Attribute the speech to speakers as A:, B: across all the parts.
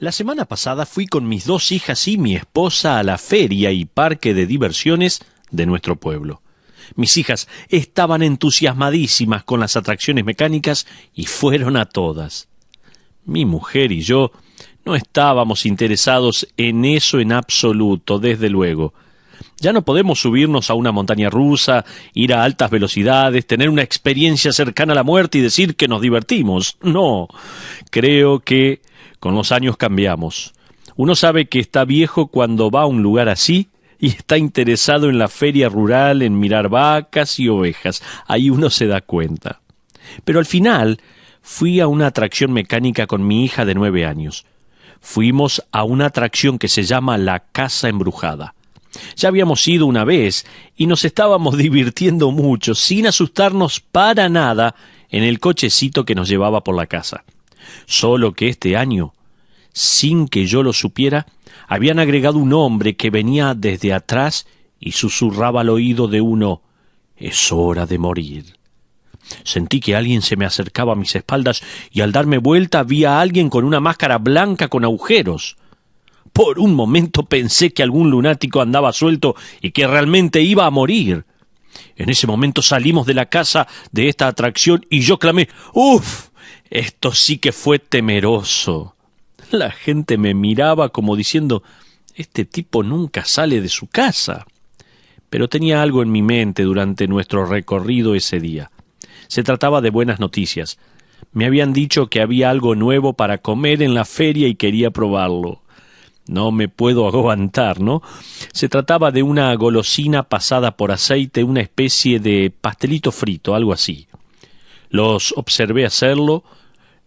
A: La semana pasada fui con mis 2 hijas y mi esposa a la feria y parque de diversiones de nuestro pueblo. Mis hijas estaban entusiasmadísimas con las atracciones mecánicas y fueron a todas. Mi mujer y yo no estábamos interesados en eso en absoluto, desde luego. Ya no podemos subirnos a una montaña rusa, ir a altas velocidades, tener una experiencia cercana a la muerte y decir que nos divertimos. No, creo que con los años cambiamos. Uno sabe que está viejo cuando va a un lugar así y está interesado en la feria rural, en mirar vacas y ovejas. Ahí uno se da cuenta. Pero al final fui a una atracción mecánica con mi hija de 9 años. Fuimos a una atracción que se llama La Casa Embrujada. Ya habíamos ido una vez y nos estábamos divirtiendo mucho, sin asustarnos para nada, en el cochecito que nos llevaba por la casa. Solo que este año, sin que yo lo supiera, habían agregado un hombre que venía desde atrás y susurraba al oído de uno: «Es hora de morir». Sentí que alguien se me acercaba a mis espaldas y al darme vuelta vi a alguien con una máscara blanca con agujeros. Por un momento pensé que algún lunático andaba suelto y que realmente iba a morir. En ese momento salimos de la casa de esta atracción y yo clamé: «¡Uf! Esto sí que fue temeroso». La gente me miraba como diciendo: «Este tipo nunca sale de su casa». Pero tenía algo en mi mente durante nuestro recorrido ese día. Se trataba de buenas noticias. Me habían dicho que había algo nuevo para comer en la feria y quería probarlo. No me puedo aguantar, ¿no? Se trataba de una golosina pasada por aceite, una especie de pastelito frito, algo así. Los observé hacerlo,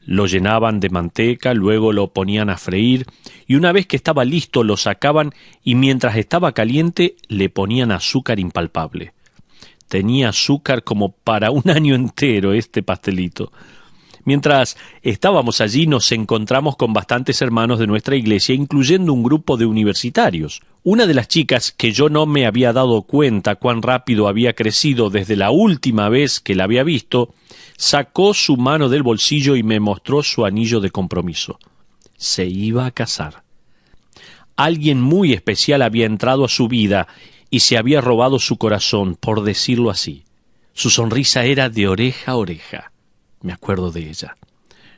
A: lo llenaban de manteca, luego lo ponían a freír, y una vez que estaba listo lo sacaban y mientras estaba caliente le ponían azúcar impalpable. Tenía azúcar como para un año entero este pastelito. Mientras estábamos allí nos encontramos con bastantes hermanos de nuestra iglesia, incluyendo un grupo de universitarios. Una de las chicas, que yo no me había dado cuenta cuán rápido había crecido desde la última vez que la había visto, sacó su mano del bolsillo y me mostró su anillo de compromiso. Se iba a casar. Alguien muy especial había entrado a su vida y se había robado su corazón, por decirlo así. Su sonrisa era de oreja a oreja. Me acuerdo de ella.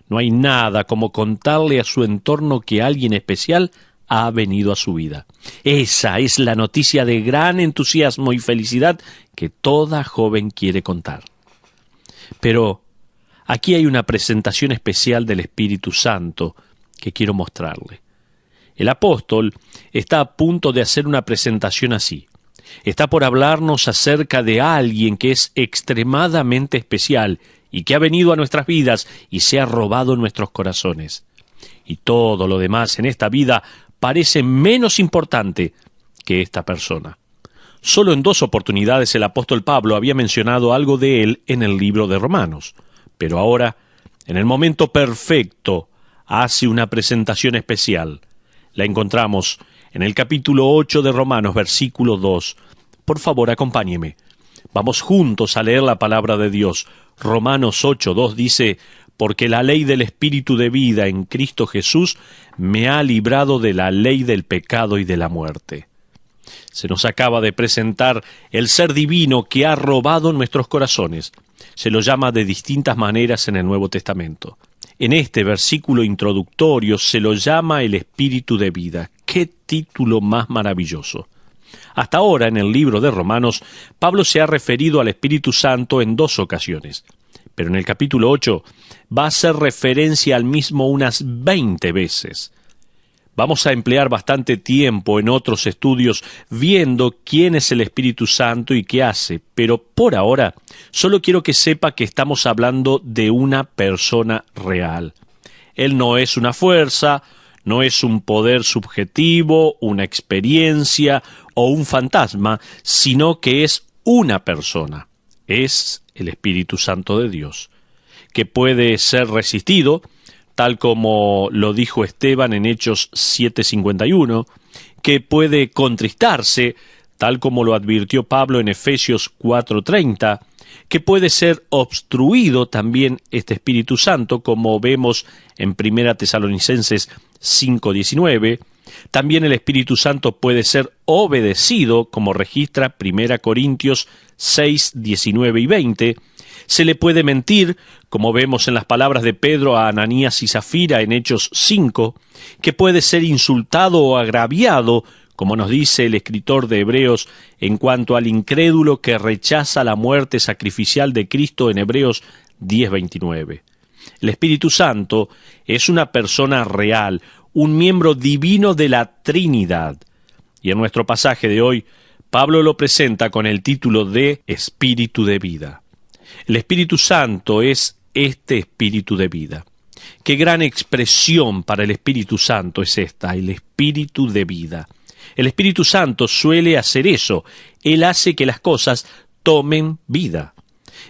A: No hay nada como contarle a su entorno que alguien especial ha venido a su vida. Esa es la noticia de gran entusiasmo y felicidad que toda joven quiere contar. Pero aquí hay una presentación especial del Espíritu Santo que quiero mostrarle. El apóstol está a punto de hacer una presentación así. Está por hablarnos acerca de alguien que es extremadamente especial y que ha venido a nuestras vidas y se ha robado nuestros corazones. Y todo lo demás en esta vida parece menos importante que esta persona. Solo en 2 oportunidades el apóstol Pablo había mencionado algo de él en el libro de Romanos, pero ahora, en el momento perfecto, hace una presentación especial. La encontramos en el capítulo 8 de Romanos, versículo 2. Por favor, acompáñeme. Vamos juntos a leer la palabra de Dios. Romanos 8:2 dice: «Porque la ley del Espíritu de vida en Cristo Jesús me ha librado de la ley del pecado y de la muerte». Se nos acaba de presentar el ser divino que ha robado nuestros corazones. Se lo llama de distintas maneras en el Nuevo Testamento. En este versículo introductorio se lo llama el Espíritu de vida. ¡Qué título más maravilloso! Hasta ahora, en el libro de Romanos, Pablo se ha referido al Espíritu Santo en 2 ocasiones, pero en el capítulo 8 va a hacer referencia al mismo unas 20 veces. Vamos a emplear bastante tiempo en otros estudios viendo quién es el Espíritu Santo y qué hace, pero por ahora solo quiero que sepa que estamos hablando de una persona real. Él no es una fuerza, no es un poder subjetivo, una experiencia o un fantasma, sino que es una persona. Es el Espíritu Santo de Dios, que puede ser resistido, tal como lo dijo Esteban en Hechos 7:51, que puede contristarse, tal como lo advirtió Pablo en Efesios 4:30, que puede ser obstruido también este Espíritu Santo, como vemos en 1 Tesalonicenses 5:19. También el Espíritu Santo puede ser obedecido, como registra 1 Corintios 6:19 y 20. Se le puede mentir, como vemos en las palabras de Pedro a Ananías y Zafira en Hechos 5, que puede ser insultado o agraviado, como nos dice el escritor de Hebreos en cuanto al incrédulo que rechaza la muerte sacrificial de Cristo en Hebreos 10:29. El Espíritu Santo es una persona real, un miembro divino de la Trinidad. Y en nuestro pasaje de hoy, Pablo lo presenta con el título de Espíritu de vida. El Espíritu Santo es este Espíritu de vida. Qué gran expresión para el Espíritu Santo es esta, el Espíritu de vida. El Espíritu Santo suele hacer eso. Él hace que las cosas tomen vida.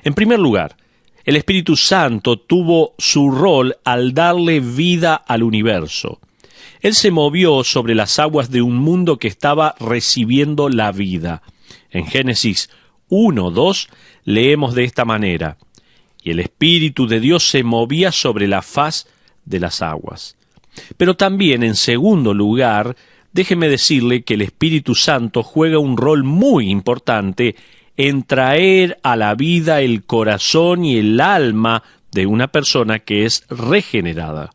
A: En primer lugar, el Espíritu Santo tuvo su rol al darle vida al universo. Él se movió sobre las aguas de un mundo que estaba recibiendo la vida. En Génesis 1:2 leemos de esta manera: y el Espíritu de Dios se movía sobre la faz de las aguas. Pero también, en segundo lugar, déjeme decirle que el Espíritu Santo juega un rol muy importante en traer a la vida el corazón y el alma de una persona que es regenerada.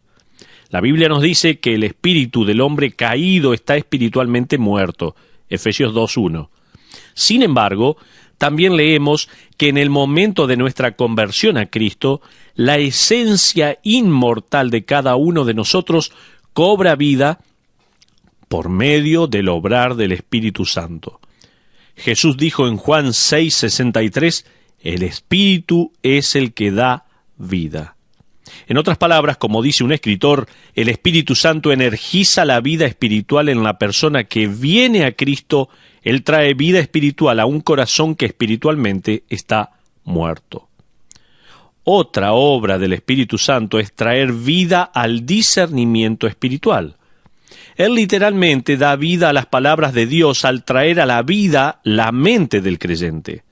A: La Biblia nos dice que el espíritu del hombre caído está espiritualmente muerto, Efesios 2:1. Sin embargo, también leemos que en el momento de nuestra conversión a Cristo, la esencia inmortal de cada uno de nosotros cobra vida por medio del obrar del Espíritu Santo. Jesús dijo en Juan 6:63, el Espíritu es el que da vida. En otras palabras, como dice un escritor, el Espíritu Santo energiza la vida espiritual en la persona que viene a Cristo. Él trae vida espiritual a un corazón que espiritualmente está muerto. Otra obra del Espíritu Santo es traer vida al discernimiento espiritual. Él literalmente da vida a las palabras de Dios al traer a la vida la mente del creyente.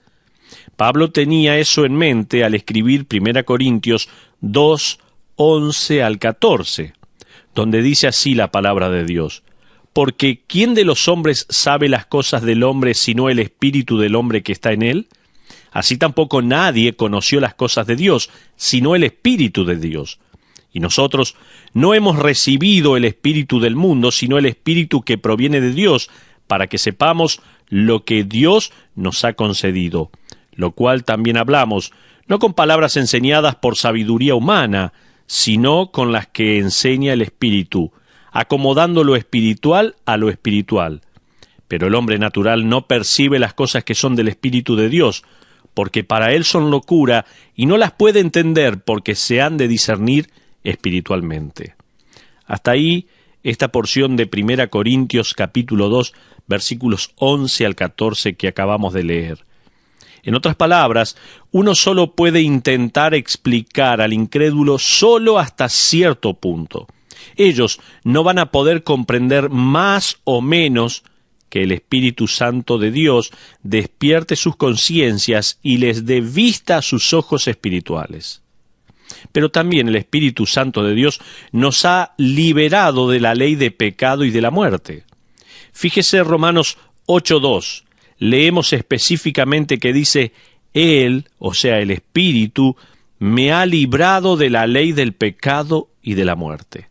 A: Pablo tenía eso en mente al escribir 1 Corintios 2:11 al 14, donde dice así la palabra de Dios: porque ¿quién de los hombres sabe las cosas del hombre sino el espíritu del hombre que está en él? Así tampoco nadie conoció las cosas de Dios, sino el Espíritu de Dios. Y nosotros no hemos recibido el espíritu del mundo, sino el Espíritu que proviene de Dios, para que sepamos lo que Dios nos ha concedido, lo cual también hablamos, no con palabras enseñadas por sabiduría humana, sino con las que enseña el Espíritu, acomodando lo espiritual a lo espiritual. Pero el hombre natural no percibe las cosas que son del Espíritu de Dios, porque para él son locura, y no las puede entender porque se han de discernir espiritualmente. Hasta ahí esta porción de 1 Corintios capítulo 2, versículos 11 al 14 que acabamos de leer. En otras palabras, uno solo puede intentar explicar al incrédulo solo hasta cierto punto. Ellos no van a poder comprender más o menos que el Espíritu Santo de Dios despierte sus conciencias y les dé vista a sus ojos espirituales. Pero también el Espíritu Santo de Dios nos ha liberado de la ley de pecado y de la muerte. Fíjese Romanos 8:2. Leemos específicamente que dice: Él, o sea, el Espíritu, me ha librado de la ley del pecado y de la muerte.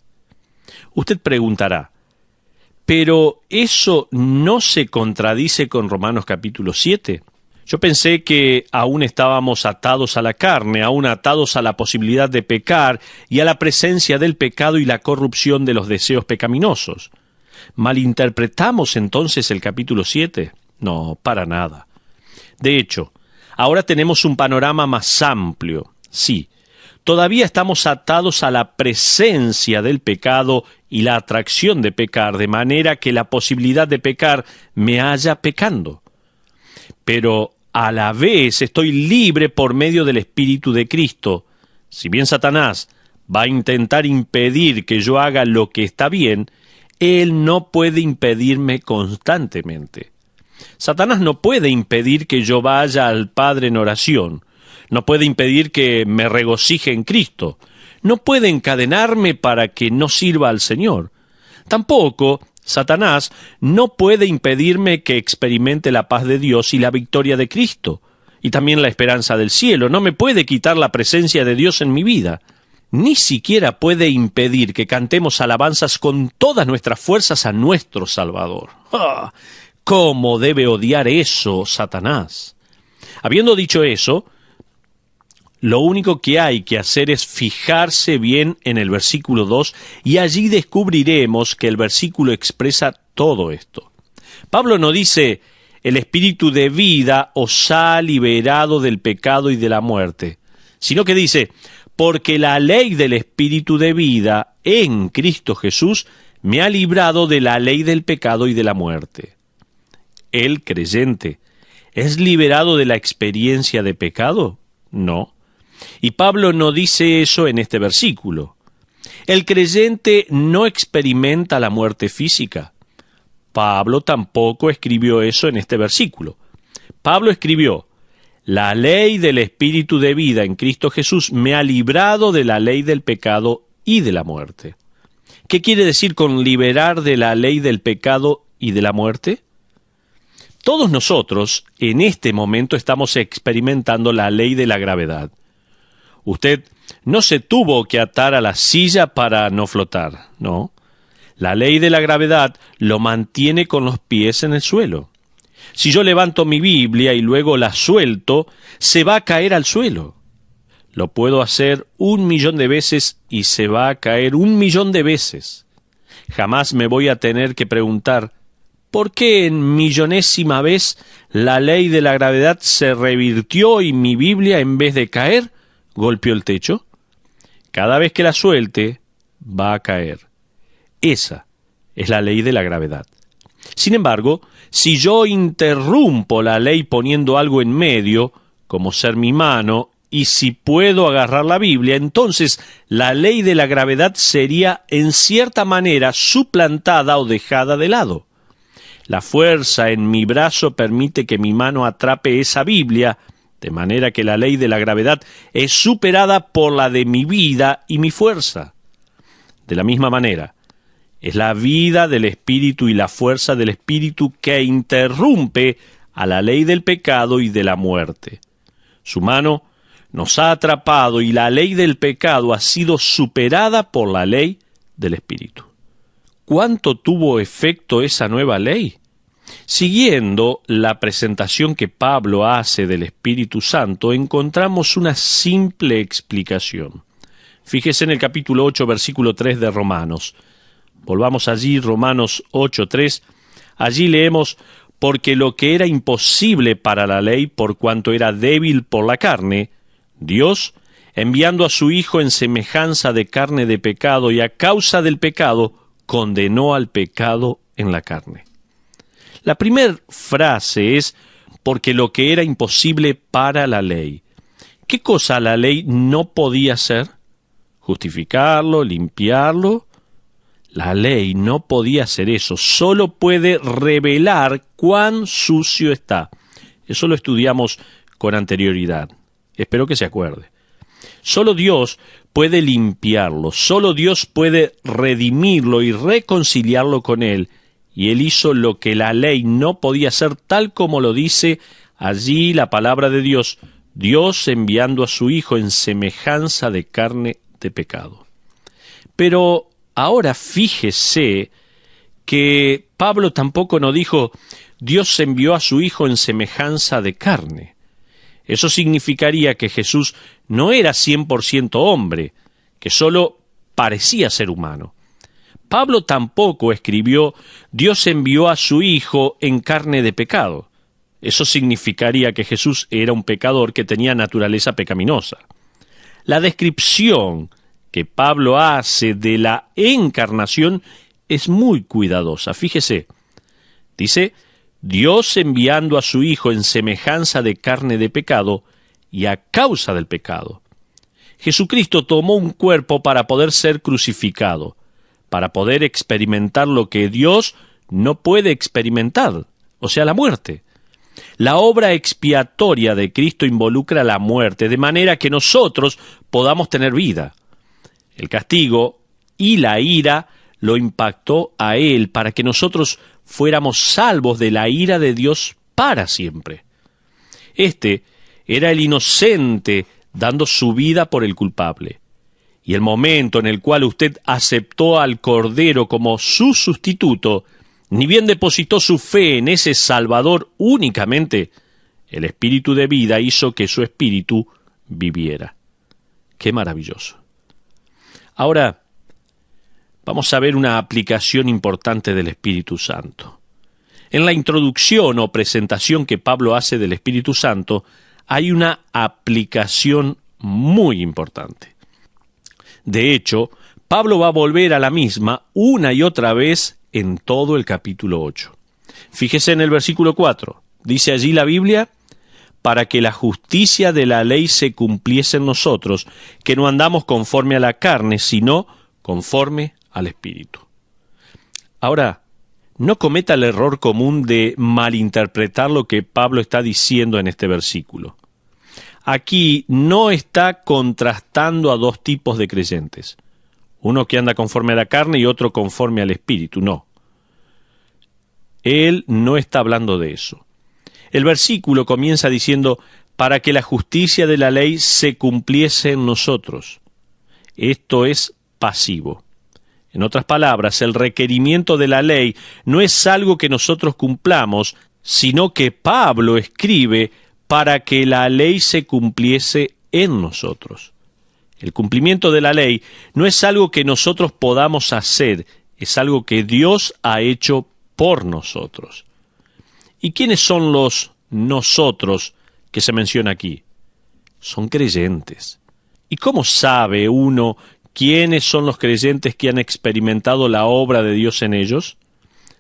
A: Usted preguntará, ¿pero eso no se contradice con Romanos capítulo 7? Yo pensé que aún estábamos atados a la carne, aún atados a la posibilidad de pecar y a la presencia del pecado y la corrupción de los deseos pecaminosos. ¿Malinterpretamos entonces el capítulo 7? No, para nada. De hecho, ahora tenemos un panorama más amplio. Sí, todavía estamos atados a la presencia del pecado y la atracción de pecar, de manera que la posibilidad de pecar me halla pecando. Pero a la vez estoy libre por medio del Espíritu de Cristo. Si bien Satanás va a intentar impedir que yo haga lo que está bien, él no puede impedirme constantemente. Satanás no puede impedir que yo vaya al Padre en oración. no puede impedir que me regocije en Cristo, no puede encadenarme para que no sirva al Señor. Tampoco Satanás no puede impedirme que experimente la paz de Dios y la victoria de Cristo, y también la esperanza del cielo. No me puede quitar la presencia de Dios en mi vida. Ni siquiera puede impedir que cantemos alabanzas con todas nuestras fuerzas a nuestro Salvador. ¡Ah! ¿Cómo debe odiar eso Satanás? Habiendo dicho eso, lo único que hay que hacer es fijarse bien en el versículo 2 y allí descubriremos que el versículo expresa todo esto. Pablo no dice, el espíritu de vida os ha liberado del pecado y de la muerte, sino que dice, porque la ley del espíritu de vida en Cristo Jesús me ha librado de la ley del pecado y de la muerte. ¿El creyente es liberado de la experiencia de pecado? No. Y Pablo no dice eso en este versículo. El creyente no experimenta la muerte física. Pablo tampoco escribió eso en este versículo. Pablo escribió, la ley del Espíritu de vida en Cristo Jesús me ha librado de la ley del pecado y de la muerte. ¿Qué quiere decir con liberar de la ley del pecado y de la muerte? Todos nosotros en este momento estamos experimentando la ley de la gravedad. Usted no se tuvo que atar a la silla para no flotar, ¿no? La ley de la gravedad lo mantiene con los pies en el suelo. Si yo levanto mi Biblia y luego la suelto, se va a caer al suelo. Lo puedo hacer 1.000.000 de veces y se va a caer 1.000.000 de veces. Jamás me voy a tener que preguntar, ¿por qué en millonésima vez la ley de la gravedad se revirtió y mi Biblia, en vez de caer, golpeó el techo? Cada vez que la suelte, va a caer. Esa es la ley de la gravedad. Sin embargo, si yo interrumpo la ley poniendo algo en medio, como ser mi mano, y si puedo agarrar la Biblia, entonces la ley de la gravedad sería en cierta manera suplantada o dejada de lado. La fuerza en mi brazo permite que mi mano atrape esa Biblia, de manera que la ley de la gravedad es superada por la de mi vida y mi fuerza. De la misma manera, es la vida del Espíritu y la fuerza del Espíritu que interrumpe a la ley del pecado y de la muerte. Su mano nos ha atrapado y la ley del pecado ha sido superada por la ley del Espíritu. ¿Cuánto tuvo efecto esa nueva ley? Siguiendo la presentación que Pablo hace del Espíritu Santo, encontramos una simple explicación. Fíjese en el capítulo 8, versículo 3 de Romanos. Volvamos allí, Romanos 8:3. Allí leemos, porque lo que era imposible para la ley, por cuanto era débil por la carne, Dios, enviando a su Hijo en semejanza de carne de pecado y a causa del pecado, condenó al pecado en la carne. La primera frase es, porque lo que era imposible para la ley. ¿Qué cosa la ley no podía hacer? ¿Justificarlo? ¿Limpiarlo? La ley no podía hacer eso, solo puede revelar cuán sucio está. Eso lo estudiamos con anterioridad. Espero que se acuerde. Solo Dios puede limpiarlo, solo Dios puede redimirlo y reconciliarlo con Él. Y Él hizo lo que la ley no podía hacer, tal como lo dice allí la palabra de Dios, Dios enviando a su Hijo en semejanza de carne de pecado. Pero ahora fíjese que Pablo tampoco nos dijo, Dios envió a su Hijo en semejanza de carne. Eso significaría que Jesús no era 100% hombre, que solo parecía ser humano. Pablo tampoco escribió, Dios envió a su Hijo en carne de pecado. Eso significaría que Jesús era un pecador que tenía naturaleza pecaminosa. La descripción que Pablo hace de la encarnación es muy cuidadosa. Fíjese, dice, Dios enviando a su Hijo en semejanza de carne de pecado y a causa del pecado. Jesucristo tomó un cuerpo para poder ser crucificado, para poder experimentar lo que Dios no puede experimentar, o sea, la muerte. La obra expiatoria de Cristo involucra la muerte, de manera que nosotros podamos tener vida. El castigo y la ira lo impactó a Él para que nosotros fuéramos salvos de la ira de Dios para siempre. Este era el inocente dando su vida por el culpable. Y el momento en el cual usted aceptó al Cordero como su sustituto, ni bien depositó su fe en ese Salvador únicamente, el Espíritu de vida hizo que su espíritu viviera. ¡Qué maravilloso! Ahora, vamos a ver una aplicación importante del Espíritu Santo. En la introducción o presentación que Pablo hace del Espíritu Santo, hay una aplicación muy importante. De hecho, Pablo va a volver a la misma una y otra vez en todo el capítulo 8. Fíjese en el versículo 4. Dice allí la Biblia: para que la justicia de la ley se cumpliese en nosotros, que no andamos conforme a la carne, sino conforme al Espíritu. Ahora, no cometa el error común de malinterpretar lo que Pablo está diciendo en este versículo. Aquí no está contrastando a dos tipos de creyentes, uno que anda conforme a la carne y otro conforme al Espíritu, no. Él no está hablando de eso. El versículo comienza diciendo, para que la justicia de la ley se cumpliese en nosotros. Esto es pasivo. En otras palabras, el requerimiento de la ley no es algo que nosotros cumplamos, sino que Pablo escribe para que la ley se cumpliese en nosotros. El cumplimiento de la ley no es algo que nosotros podamos hacer, es algo que Dios ha hecho por nosotros. ¿Y quiénes son los nosotros que se menciona aquí? Son creyentes. ¿Y cómo sabe uno quiénes son los creyentes que han experimentado la obra de Dios en ellos?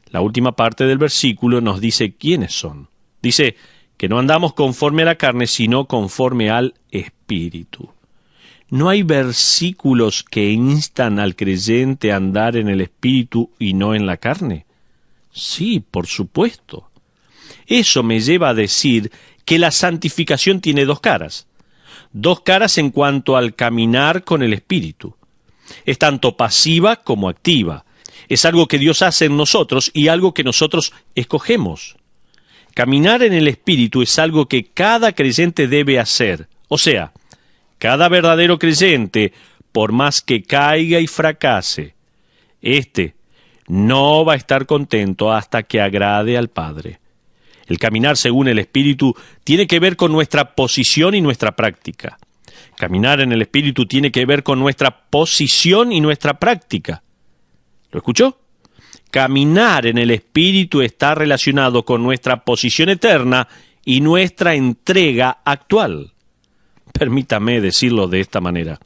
A: La última parte del versículo nos dice quiénes son. Dice que no andamos conforme a la carne, sino conforme al Espíritu. ¿No hay versículos que instan al creyente a andar en el Espíritu y no en la carne? Sí, por supuesto. Eso me lleva a decir que la santificación tiene dos caras. Dos caras en cuanto al caminar con el Espíritu. Es tanto pasiva como activa. Es algo que Dios hace en nosotros y algo que nosotros escogemos. Caminar en el Espíritu es algo que cada creyente debe hacer. O sea, cada verdadero creyente, por más que caiga y fracase, no va a estar contento hasta que agrade al Padre. El caminar según el Espíritu tiene que ver con nuestra posición y nuestra práctica. Caminar en el Espíritu tiene que ver con nuestra posición y nuestra práctica. ¿Lo escuchó? Caminar en el Espíritu está relacionado con nuestra posición eterna y nuestra entrega actual. Permítame decirlo de esta manera.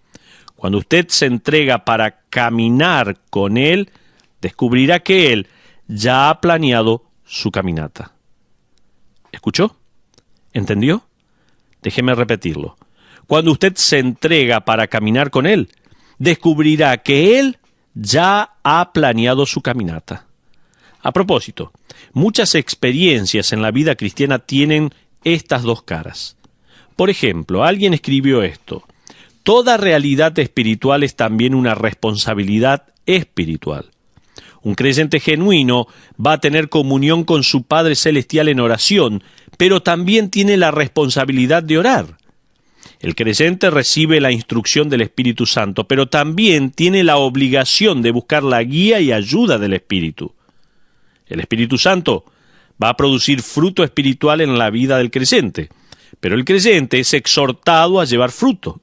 A: Cuando usted se entrega para caminar con Él, descubrirá que Él ya ha planeado su caminata. ¿Escuchó? ¿Entendió? Déjeme repetirlo. Cuando usted se entrega para caminar con Él, descubrirá que Él ya ha planeado su caminata. A propósito, muchas experiencias en la vida cristiana tienen estas dos caras. Por ejemplo, alguien escribió esto: toda realidad espiritual es también una responsabilidad espiritual. Un creyente genuino va a tener comunión con su Padre Celestial en oración, pero también tiene la responsabilidad de orar. El creyente recibe la instrucción del Espíritu Santo, pero también tiene la obligación de buscar la guía y ayuda del Espíritu. El Espíritu Santo va a producir fruto espiritual en la vida del creyente, pero el creyente es exhortado a llevar fruto.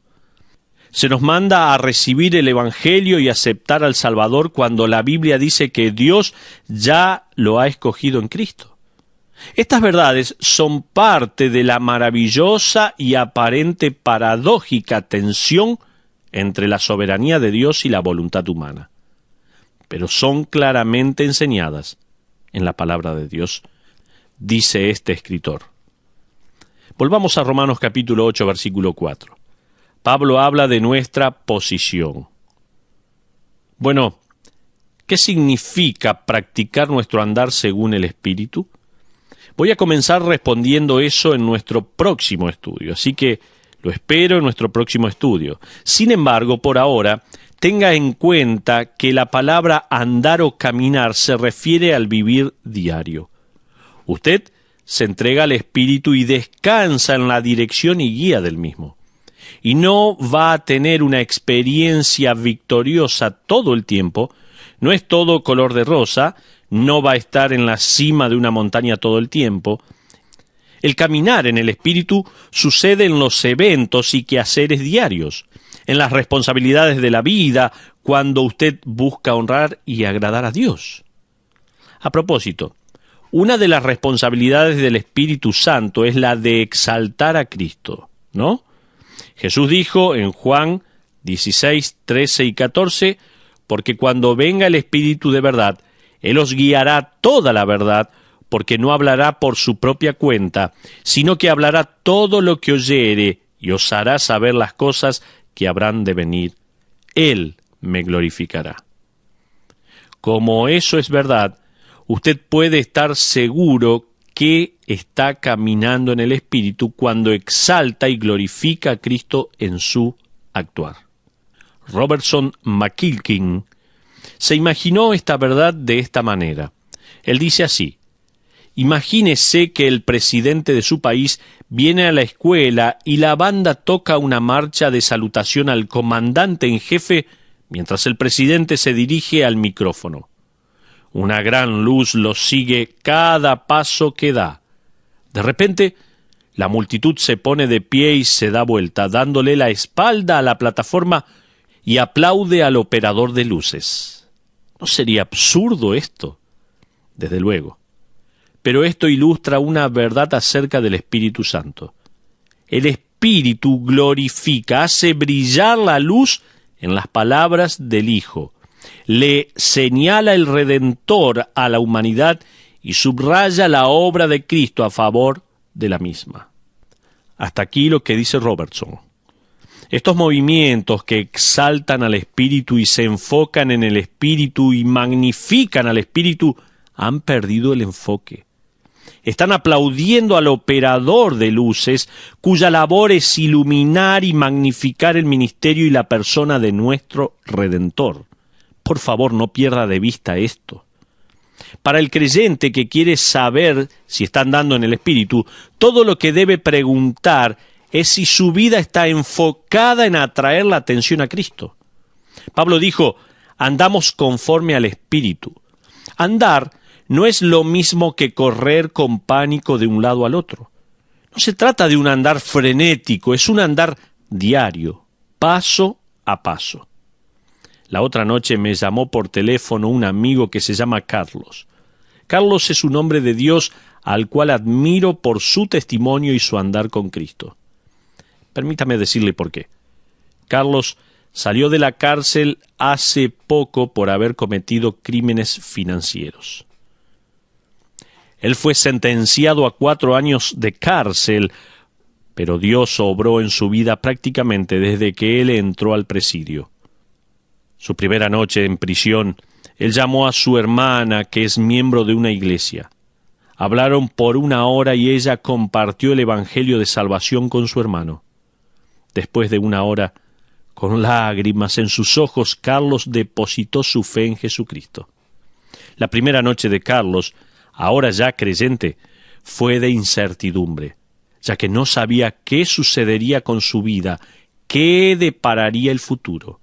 A: Se nos manda a recibir el Evangelio y aceptar al Salvador cuando la Biblia dice que Dios ya lo ha escogido en Cristo. Estas verdades son parte de la maravillosa y aparente paradójica tensión entre la soberanía de Dios y la voluntad humana, pero son claramente enseñadas en la palabra de Dios, dice este escritor. Volvamos a Romanos capítulo 8, versículo 4. Pablo habla de nuestra posición. Bueno, ¿qué significa practicar nuestro andar según el Espíritu? Voy a comenzar respondiendo eso en nuestro próximo estudio, así que lo espero en nuestro próximo estudio. Sin embargo, por ahora, tenga en cuenta que la palabra andar o caminar se refiere al vivir diario. Usted se entrega al Espíritu y descansa en la dirección y guía del mismo. Y no va a tener una experiencia victoriosa todo el tiempo, no es todo color de rosa, no va a estar en la cima de una montaña todo el tiempo. El caminar en el Espíritu sucede en los eventos y quehaceres diarios, en las responsabilidades de la vida, cuando usted busca honrar y agradar a Dios. A propósito, una de las responsabilidades del Espíritu Santo es la de exaltar a Cristo, ¿no? Jesús dijo en Juan 16, 13 y 14, porque cuando venga el Espíritu de verdad, Él os guiará toda la verdad, porque no hablará por su propia cuenta, sino que hablará todo lo que oyere y os hará saber las cosas que habrán de venir. Él me glorificará. Como eso es verdad, usted puede estar seguro que está caminando en el Espíritu cuando exalta y glorifica a Cristo en su actuar. Robertson McQuilkin se imaginó esta verdad de esta manera. Él dice así: imagínese que el presidente de su país viene a la escuela y la banda toca una marcha de salutación al comandante en jefe mientras el presidente se dirige al micrófono. Una gran luz lo sigue cada paso que da. De repente, la multitud se pone de pie y se da vuelta, dándole la espalda a la plataforma y aplaude al operador de luces. ¿No sería absurdo esto? Desde luego. Pero esto ilustra una verdad acerca del Espíritu Santo. El Espíritu glorifica, hace brillar la luz en las palabras del Hijo. Le señala el Redentor a la humanidad y subraya la obra de Cristo a favor de la misma. Hasta aquí lo que dice Robertson. Estos movimientos que exaltan al Espíritu y se enfocan en el Espíritu y magnifican al Espíritu han perdido el enfoque. Están aplaudiendo al operador de luces, cuya labor es iluminar y magnificar el ministerio y la persona de nuestro Redentor. Por favor, no pierda de vista esto. Para el creyente que quiere saber si está andando en el Espíritu, todo lo que debe preguntar es si su vida está enfocada en atraer la atención a Cristo. Pablo dijo, andamos conforme al Espíritu. Andar no es lo mismo que correr con pánico de un lado al otro. No se trata de un andar frenético, es un andar diario, paso a paso. La otra noche me llamó por teléfono un amigo que se llama Carlos. Carlos es un hombre de Dios al cual admiro por su testimonio y su andar con Cristo. Permítame decirle por qué. Carlos salió de la cárcel hace poco por haber cometido crímenes financieros. Él fue sentenciado a 4 años de cárcel, pero Dios obró en su vida prácticamente desde que él entró al presidio. Su primera noche en prisión, él llamó a su hermana, que es miembro de una iglesia. Hablaron por 1 hora y ella compartió el evangelio de salvación con su hermano. Después de 1 hora, con lágrimas en sus ojos, Carlos depositó su fe en Jesucristo. La primera noche de Carlos, ahora ya creyente, fue de incertidumbre, ya que no sabía qué sucedería con su vida, qué depararía el futuro.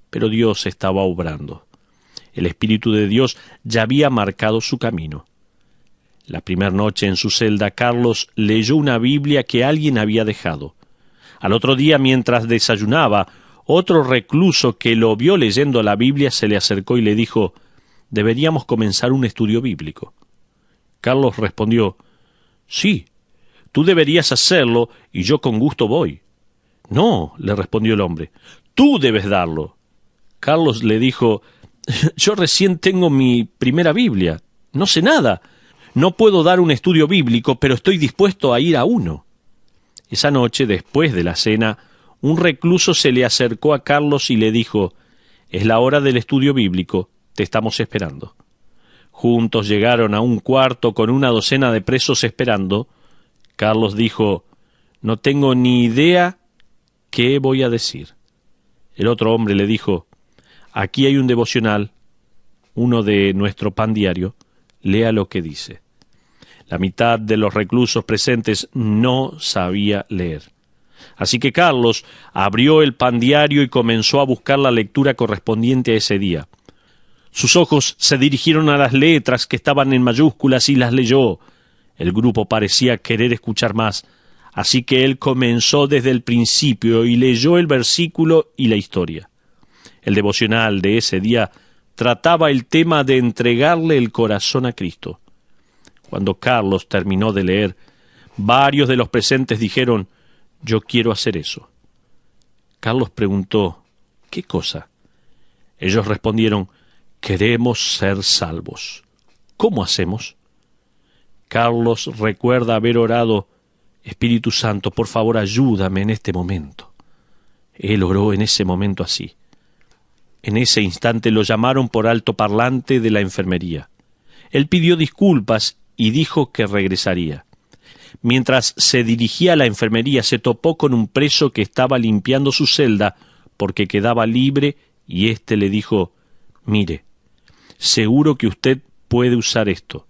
A: Pero Dios estaba obrando. El Espíritu de Dios ya había marcado su camino. La primera noche en su celda, Carlos leyó una Biblia que alguien había dejado. Al otro día, mientras desayunaba, otro recluso que lo vio leyendo la Biblia se le acercó y le dijo, «Deberíamos comenzar un estudio bíblico». Carlos respondió, «Sí, tú deberías hacerlo y yo con gusto voy». «No», le respondió el hombre, «tú debes darlo». Carlos le dijo, «Yo recién tengo mi primera Biblia, no sé nada, no puedo dar un estudio bíblico, pero estoy dispuesto a ir a uno». Esa noche, después de la cena, un recluso se le acercó a Carlos y le dijo, «Es la hora del estudio bíblico, te estamos esperando». Juntos llegaron a un cuarto con una docena de presos esperando. Carlos dijo: «No tengo ni idea qué voy a decir». El otro hombre le dijo: «Aquí hay un devocional, uno de nuestro pan diario, lea lo que dice». La mitad de los reclusos presentes no sabía leer. Así que Carlos abrió el pan diario y comenzó a buscar la lectura correspondiente a ese día. Sus ojos se dirigieron a las letras que estaban en mayúsculas y las leyó. El grupo parecía querer escuchar más, así que él comenzó desde el principio y leyó el versículo y la historia. El devocional de ese día trataba el tema de entregarle el corazón a Cristo. Cuando Carlos terminó de leer, varios de los presentes dijeron: «Yo quiero hacer eso». Carlos preguntó: «¿Qué cosa?». Ellos respondieron: «Queremos ser salvos». «¿Cómo hacemos?». Carlos recuerda haber orado: «Espíritu Santo, por favor, ayúdame en este momento». Él oró en ese momento así. En ese instante lo llamaron por altoparlante de la enfermería. Él pidió disculpas y dijo que regresaría. Mientras se dirigía a la enfermería, se topó con un preso que estaba limpiando su celda porque quedaba libre, y éste le dijo: «Mire, seguro que usted puede usar esto».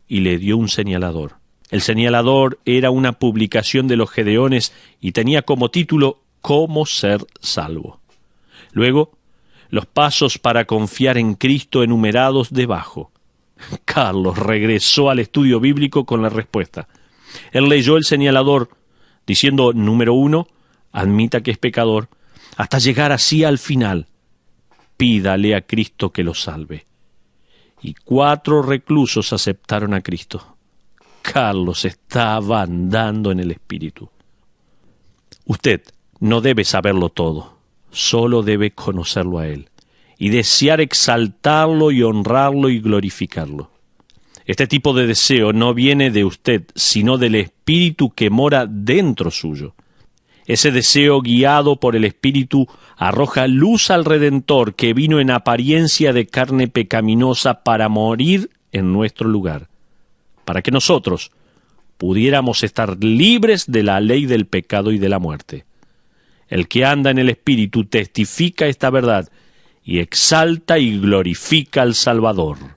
A: Y le dio un señalador. El señalador era una publicación de los Gedeones y tenía como título «Cómo ser salvo». Luego, los pasos para confiar en Cristo enumerados debajo. Carlos regresó al estudio bíblico con la respuesta. Él leyó el señalador, diciendo: número 1, admita que es pecador, hasta llegar así al final: pídale a Cristo que lo salve. Y 4 reclusos aceptaron a Cristo. Carlos estaba andando en el Espíritu. Usted no debe saberlo todo, solo debe conocerlo a Él y desear exaltarlo y honrarlo y glorificarlo. Este tipo de deseo no viene de usted, sino del Espíritu que mora dentro suyo. Ese deseo, guiado por el Espíritu, arroja luz al Redentor que vino en apariencia de carne pecaminosa para morir en nuestro lugar, para que nosotros pudiéramos estar libres de la ley del pecado y de la muerte. El que anda en el Espíritu testifica esta verdad y exalta y glorifica al Salvador.